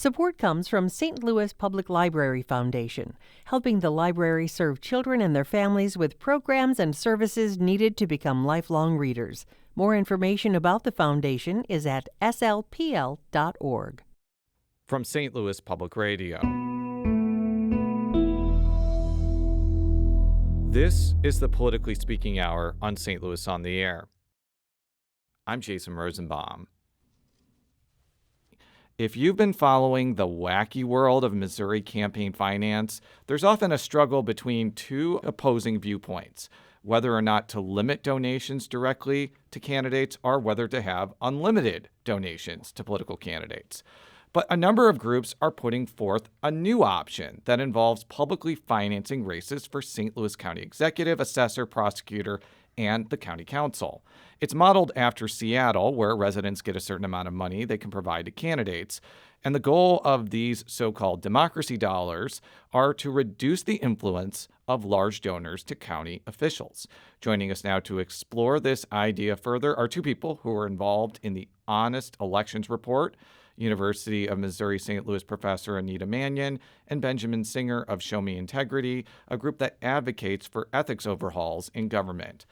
Support comes from St. Louis Public Library Foundation, helping the library serve children and their families with programs and services needed to become lifelong readers. More information about the foundation is at slpl.org. From St. Louis Public Radio. This is the Politically Speaking Hour on St. Louis on the Air. I'm Jason Rosenbaum. If you've been following the wacky world of Missouri campaign finance, there's often a struggle between two opposing viewpoints, whether or not to limit donations directly to candidates or whether to have unlimited donations to political candidates. But a number of groups are putting forth a new option that involves publicly financing races for St. Louis County Executive, Assessor, Prosecutor, and the County Council. It's modeled after Seattle, where residents get a certain amount of money they can provide to candidates. And the goal of these so-called democracy dollars are to reduce the influence of large donors to county officials. Joining us now to explore this idea further are two people who are involved in the Honest Elections Report, University of Missouri St. Louis professor Anita Manion, and Benjamin Singer of Show Me Integrity, a group that advocates for ethics overhauls in government.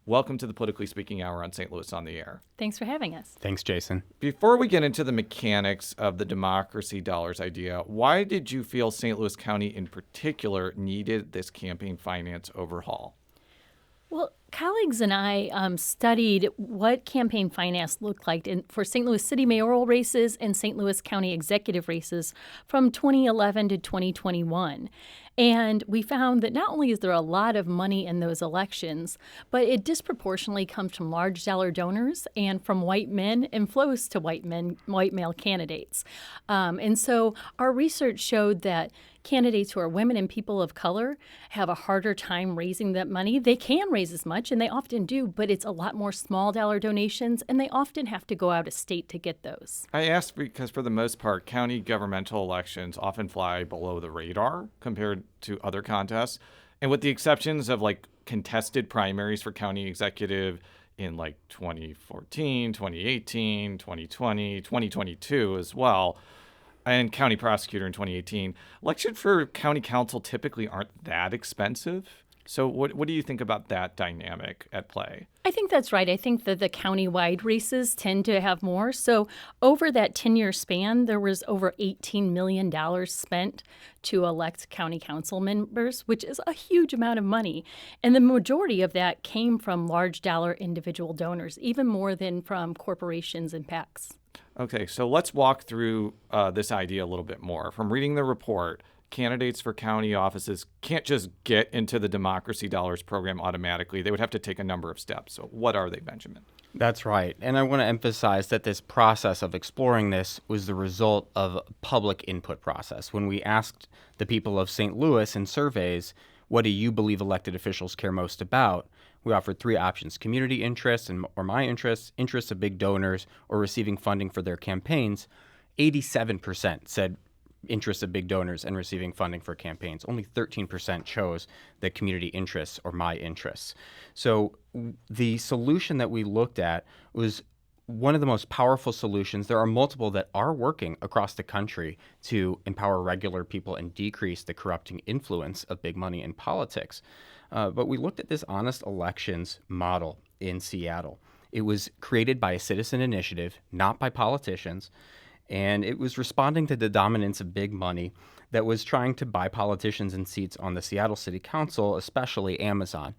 Welcome to the Politically Speaking Hour on St. Louis on the Air. Thanks for having us. Thanks, Jason. Before we get into the mechanics of the democracy dollars idea, why did you feel St. Louis County in particular needed this campaign finance overhaul? Well, colleagues and I studied what campaign finance looked like for St. Louis City mayoral races and St. Louis County executive races from 2011 to 2021. And we found that not only is there a lot of money in those elections, but it disproportionately comes from large dollar donors and from white men and flows to white male candidates. And so our research showed that candidates who are women and people of color have a harder time raising that money. They can raise as much, and they often do, but it's a lot more small dollar donations, and they often have to go out of state to get those. I ask because for the most part, county governmental elections often fly below the radar compared to other contests. And with the exceptions of like contested primaries for county executive in like 2014, 2018, 2020, 2022 as well, and county prosecutor in 2018, elections for county council typically aren't that expensive. So what do you think about that dynamic at play? I think that's right. I think that the county-wide races tend to have more. So over that 10-year span, there was over $18 million spent to elect county council members, which is a huge amount of money. And the majority of that came from large dollar individual donors, even more than from corporations and PACs. Okay, so let's walk through this idea a little bit more. From reading the report, candidates for county offices can't just get into the Democracy Dollars program automatically. They would have to take a number of steps. So what are they, Benjamin? That's right. And I want to emphasize that this process of exploring this was the result of a public input process. When we asked the people of St. Louis in surveys, what do you believe elected officials care most about? We offered three options: community interests or my interests, interests of big donors, or receiving funding for their campaigns. 87% said interests of big donors and receiving funding for campaigns. Only 13% chose the community interests or my interests. So the solution that we looked at was one of the most powerful solutions. There are multiple that are working across the country to empower regular people and decrease the corrupting influence of big money in politics. But we looked at this honest elections model in Seattle. It was created by a citizen initiative, not by politicians, and it was responding to the dominance of big money that was trying to buy politicians and seats on the Seattle City Council, especially Amazon.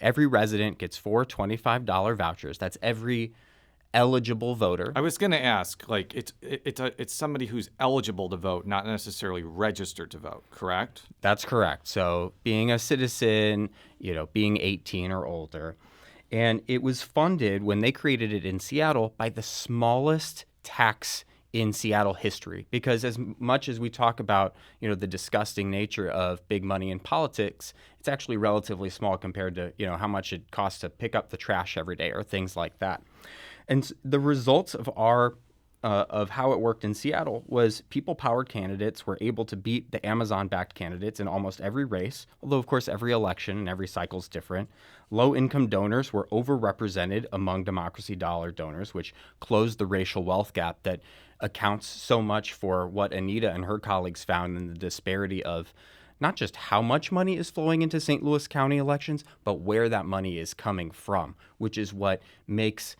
Every resident gets 4 $25 vouchers. That's every eligible voter. I was going to ask, like, it's somebody who's eligible to vote, not necessarily registered to vote, correct? That's correct. So being a citizen, being 18 or older. And it was funded, when they created it in Seattle, by the smallest tax in Seattle history, because as much as we talk about, the disgusting nature of big money in politics, it's actually relatively small compared to, how much it costs to pick up the trash every day or things like that. And the results of of how it worked in Seattle was people-powered candidates were able to beat the Amazon-backed candidates in almost every race, although, of course, every election and every cycle is different. Low-income donors were overrepresented among democracy dollar donors, which closed the racial wealth gap that accounts so much for what Anita and her colleagues found in the disparity of not just how much money is flowing into St. Louis County elections, but where that money is coming from, which is what makes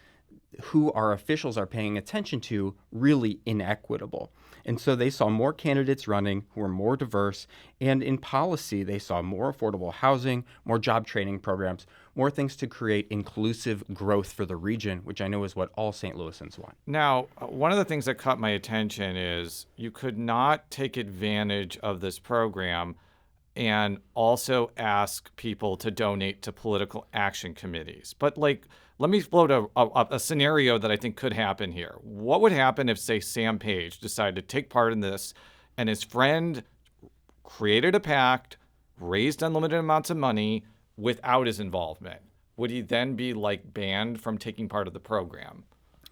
who our officials are paying attention to really inequitable. And so they saw more candidates running who were more diverse, and in policy, they saw more affordable housing, more job training programs, more things to create inclusive growth for the region, which I know is what all St. Louisans want. Now, one of the things that caught my attention is you could not take advantage of this program and also ask people to donate to political action committees. But let me float a scenario that I think could happen here. What would happen if, say, Sam Page decided to take part in this and his friend created a pact, raised unlimited amounts of money without his involvement? Would he then be banned from taking part of the program?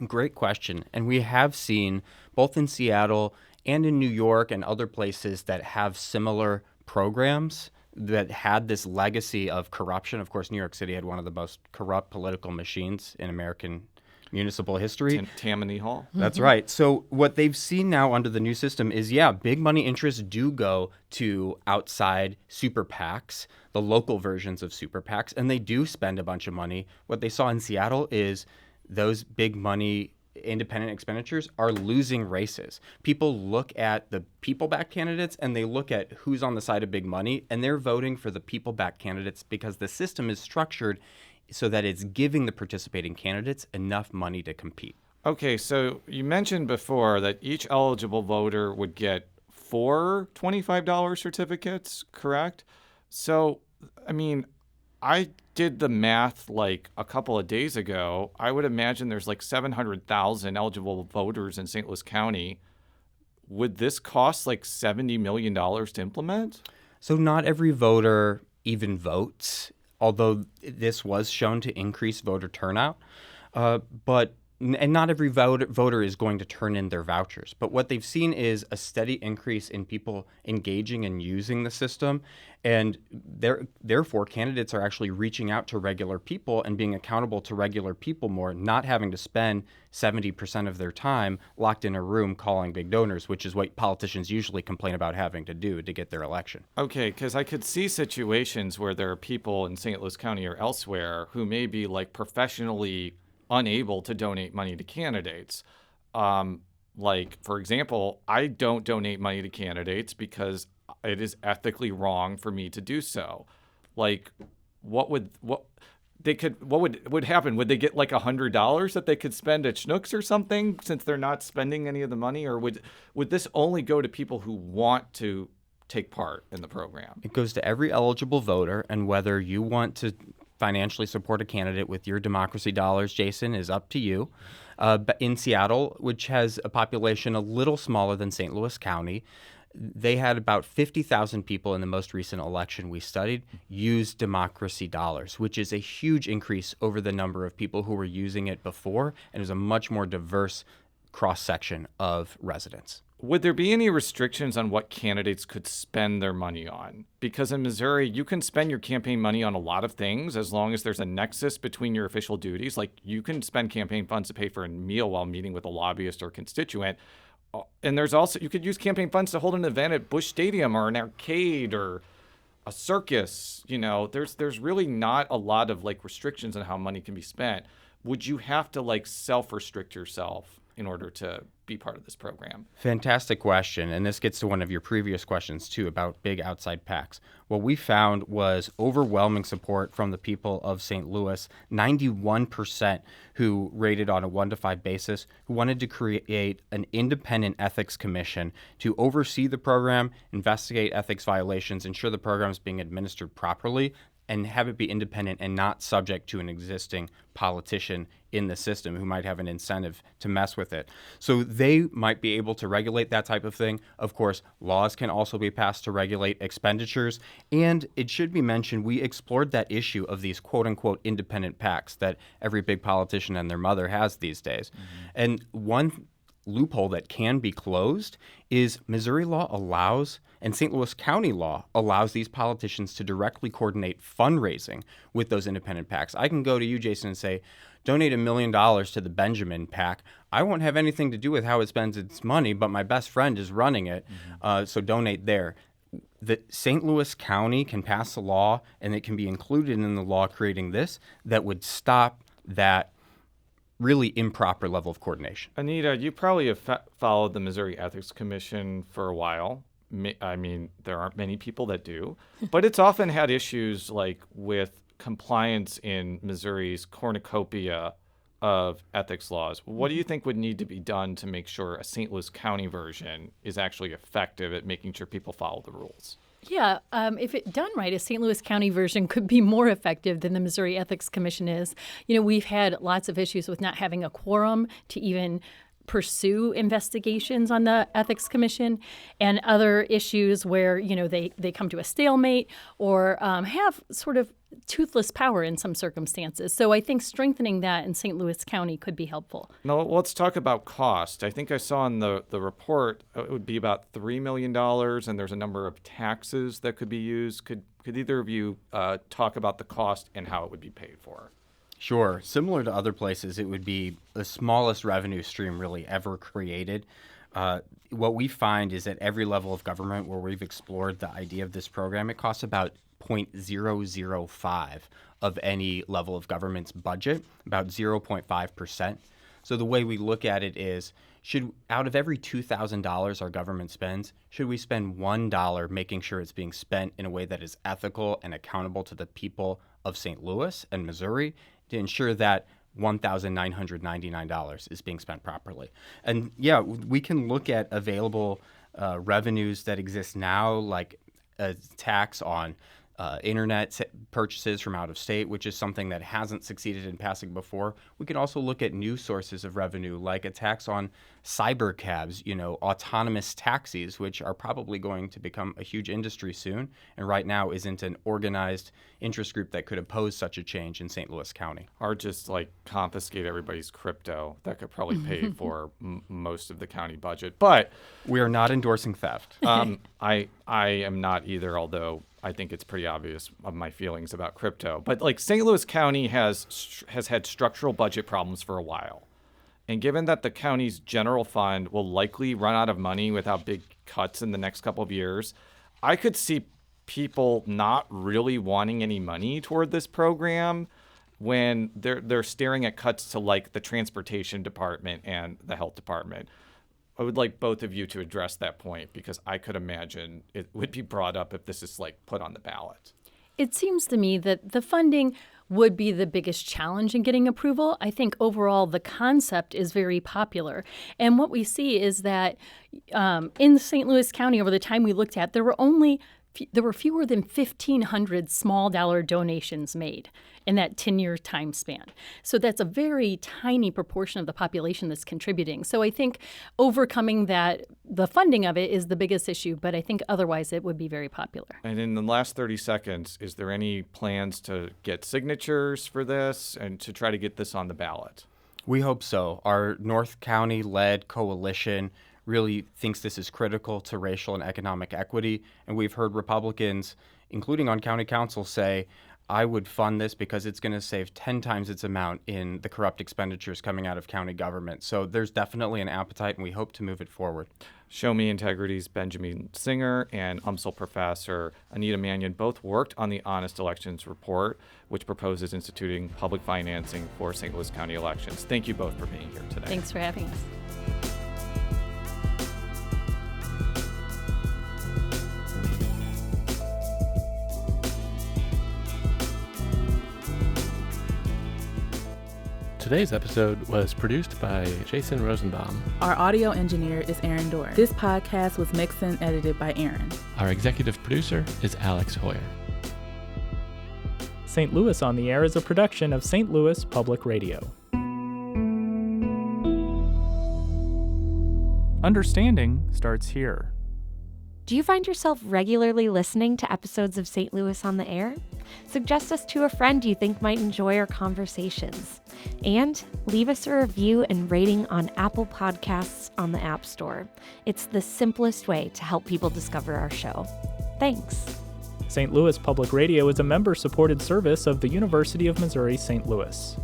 Great question. And we have seen both in Seattle and in New York and other places that have similar programs that had this legacy of corruption. Of course, New York City had one of the most corrupt political machines in American municipal history. Tammany Hall. That's right. So what they've seen now under the new system is, big money interests do go to outside super PACs, the local versions of super PACs, and they do spend a bunch of money. What they saw in Seattle is those big money independent expenditures are losing races. People look at the people-backed candidates and they look at who's on the side of big money, and they're voting for the people-backed candidates because the system is structured so that it's giving the participating candidates enough money to compete. Okay, so you mentioned before that each eligible voter would get 4 $25 certificates, correct? So, I did the math a couple of days ago. I would imagine there's 700,000 eligible voters in St. Louis County. Would this cost $70 million to implement? So not every voter even votes, although this was shown to increase voter turnout. And not every voter is going to turn in their vouchers. But what they've seen is a steady increase in people engaging and using the system. And therefore, candidates are actually reaching out to regular people and being accountable to regular people more, not having to spend 70% of their time locked in a room calling big donors, which is what politicians usually complain about having to do to get their election. Okay, because I could see situations where there are people in St. Louis County or elsewhere who may be professionally unable to donate money to candidates. For example, I don't donate money to candidates because it is ethically wrong for me to do so. What would happen? Would they get $100 that they could spend at Schnucks or something since they're not spending any of the money? Or would this only go to people who want to take part in the program? It goes to every eligible voter, and whether you want to financially support a candidate with your democracy dollars, Jason, is up to you. But in Seattle, which has a population a little smaller than St. Louis County, they had about 50,000 people in the most recent election we studied use democracy dollars, which is a huge increase over the number of people who were using it before, and it was a much more diverse cross-section of residents. Would there be any restrictions on what candidates could spend their money on? Because in Missouri, you can spend your campaign money on a lot of things as long as there's a nexus between your official duties. You can spend campaign funds to pay for a meal while meeting with a lobbyist or constituent. And there's also, you could use campaign funds to hold an event at Busch Stadium or an arcade or a circus. There's really not a lot of restrictions on how money can be spent. Would you have to self-restrict yourself in order to be part of this program? Fantastic question. And this gets to one of your previous questions, too, about big outside PACs. What we found was overwhelming support from the people of St. Louis, 91% who rated on a 1 to 5 basis, who wanted to create an independent ethics commission to oversee the program, investigate ethics violations, ensure the program is being administered properly, and have it be independent and not subject to an existing politician in the system who might have an incentive to mess with it. So they might be able to regulate that type of thing. Of course, laws can also be passed to regulate expenditures. And it should be mentioned, we explored that issue of these quote-unquote independent PACs that every big politician and their mother has these days. Mm-hmm. And one loophole that can be closed is Missouri law allows, and St. Louis County law allows these politicians to directly coordinate fundraising with those independent PACs. I can go to you, Jason, and say, donate $1 million to the Benjamin PAC. I won't have anything to do with how it spends its money, but my best friend is running it, so donate there. The St. Louis County can pass a law, and it can be included in the law creating this, that would stop that really improper level of coordination. Anita, you probably have followed the Missouri Ethics Commission for a while. I mean, there aren't many people that do, but it's often had issues like with compliance in Missouri's cornucopia of ethics laws. What do you think would need to be done to make sure a St. Louis County version is actually effective at making sure people follow the rules? Yeah, if it done right, a St. Louis County version could be more effective than the Missouri Ethics Commission is. You know, we've had lots of issues with not having a quorum to even pursue investigations on the Ethics Commission, and other issues where, you know, they come to a stalemate or have sort of toothless power in some circumstances. So I think strengthening that in St. Louis County could be helpful. Now, let's talk about cost. I think I saw in the report it would be about $3 million, and there's a number of taxes that could be used. Could either of you talk about the cost and how it would be paid for? Sure. Similar to other places, it would be the smallest revenue stream really ever created. What we find is at every level of government where we've explored the idea of this program, it costs about 0.005 of any level of government's budget, about 0.5%. So the way we look at it is, out of every $2,000 our government spends, should we spend $1 making sure it's being spent in a way that is ethical and accountable to the people of St. Louis and Missouri to ensure that $1,999 is being spent properly? And yeah, we can look at available revenues that exist now, like a tax on internet purchases from out of state, which is something that hasn't succeeded in passing before. We could also look at new sources of revenue, like a tax on cyber cabs, autonomous taxis, which are probably going to become a huge industry soon, and right now isn't an organized interest group that could oppose such a change in St. Louis County. Or just confiscate everybody's crypto. That could probably pay for most of the county budget. But we are not endorsing theft. I am not either, although I think it's pretty obvious of my feelings about crypto. But St. Louis County has had structural budget problems for a while. And given that the county's general fund will likely run out of money without big cuts in the next couple of years, I could see people not really wanting any money toward this program when they're staring at cuts to the transportation department and the health department. I would like both of you to address that point, because I could imagine it would be brought up if this is put on the ballot. It seems to me that the funding would be the biggest challenge in getting approval. I think overall the concept is very popular. And what we see is that in St. Louis County, over the time we looked at, there were fewer than 1,500 small dollar donations made in that 10-year time span. So that's a very tiny proportion of the population that's contributing. So I think overcoming that, the funding of it is the biggest issue, but I think otherwise it would be very popular. And in the last 30 seconds, is there any plans to get signatures for this and to try to get this on the ballot? We hope so. Our North County-led coalition really thinks this is critical to racial and economic equity. And we've heard Republicans, including on county council, say, I would fund this because it's going to save 10 times its amount in the corrupt expenditures coming out of county government. So there's definitely an appetite, and we hope to move it forward. Show Me Integrity's Benjamin Singer and UMSL professor Anita Manion both worked on the Honest Elections report, which proposes instituting public financing for St. Louis County elections. Thank you both for being here today. Thanks for having us. Today's episode was produced by Jason Rosenbaum. Our audio engineer is Aaron Dorr. This podcast was mixed and edited by Aaron. Our executive producer is Alex Hoyer. St. Louis on the Air is a production of St. Louis Public Radio. Understanding starts here. Do you find yourself regularly listening to episodes of St. Louis on the Air? Suggest us to a friend you think might enjoy our conversations. And leave us a review and rating on Apple Podcasts on the App Store. It's the simplest way to help people discover our show. Thanks. St. Louis Public Radio is a member-supported service of the University of Missouri St. Louis.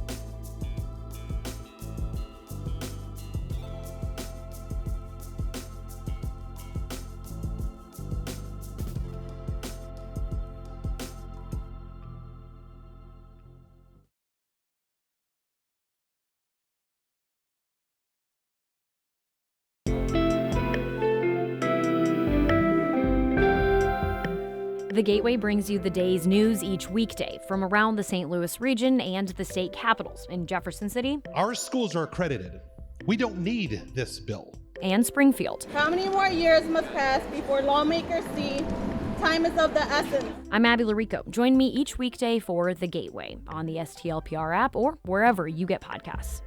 The Gateway brings you the day's news each weekday from around the St. Louis region and the state capitals in Jefferson City. Our schools are accredited. We don't need this bill. And Springfield. How many more years must pass before lawmakers see time is of the essence? I'm Abby Larico. Join me each weekday for The Gateway on the STLPR app or wherever you get podcasts.